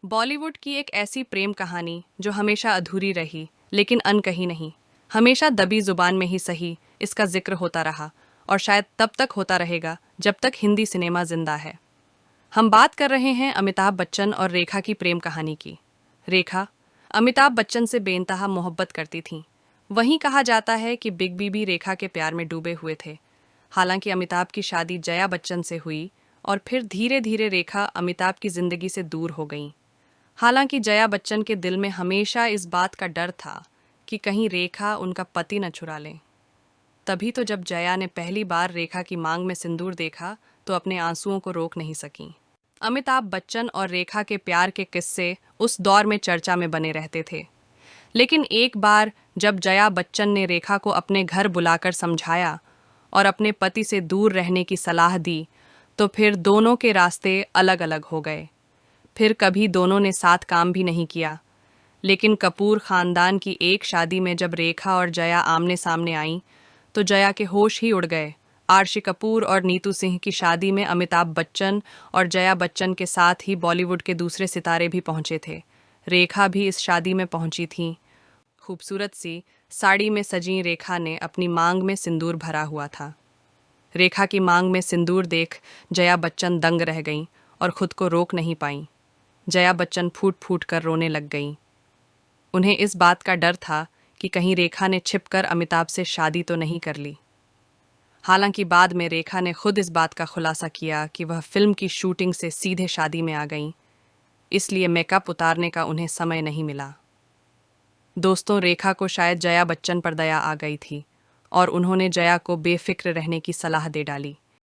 बॉलीवुड की एक ऐसी प्रेम कहानी जो हमेशा अधूरी रही लेकिन अनकही नहीं, हमेशा दबी जुबान में ही सही इसका जिक्र होता रहा और शायद तब तक होता रहेगा जब तक हिंदी सिनेमा जिंदा है। हम बात कर रहे हैं अमिताभ बच्चन और रेखा की प्रेम कहानी की। रेखा अमिताभ बच्चन से बेइंतहा मोहब्बत करती थीं। वहीं कहा जाता है कि बिग बी भी रेखा के प्यार में डूबे हुए थे। हालांकि अमिताभ की शादी जया बच्चन से हुई और फिर धीरे धीरे रेखा अमिताभ की जिंदगी से दूर हो गईं। हालांकि जया बच्चन के दिल में हमेशा इस बात का डर था कि कहीं रेखा उनका पति न चुरा लें। तभी तो जब जया ने पहली बार रेखा की मांग में सिंदूर देखा तो अपने आंसुओं को रोक नहीं सकीं। अमिताभ बच्चन और रेखा के प्यार के किस्से उस दौर में चर्चा में बने रहते थे। लेकिन एक बार जब जया बच्चन ने रेखा को अपने घर बुलाकर समझाया और अपने पति से दूर रहने की सलाह दी, तो फिर दोनों के रास्ते अलग अलग हो गए। फिर कभी दोनों ने साथ काम भी नहीं किया। लेकिन कपूर खानदान की एक शादी में जब रेखा और जया आमने सामने आईं, तो जया के होश ही उड़ गए। आरशी कपूर और नीतू सिंह की शादी में अमिताभ बच्चन और जया बच्चन के साथ ही बॉलीवुड के दूसरे सितारे भी पहुंचे थे। रेखा भी इस शादी में पहुंची थीं। खूबसूरत सी साड़ी में सजी रेखा ने अपनी मांग में सिंदूर भरा हुआ था। रेखा की मांग में सिंदूर देख जया बच्चन दंग रह गईं और खुद को रोक नहीं पाईं। जया बच्चन फूट फूट कर रोने लग गईं। उन्हें इस बात का डर था कि कहीं रेखा ने छिपकर अमिताभ से शादी तो नहीं कर ली। हालांकि बाद में रेखा ने खुद इस बात का खुलासा किया कि वह फिल्म की शूटिंग से सीधे शादी में आ गईं, इसलिए मेकअप उतारने का उन्हें समय नहीं मिला। दोस्तों, रेखा को शायद जया बच्चन पर दया आ गई थी और उन्होंने जया को बेफिक्र रहने की सलाह दे डाली।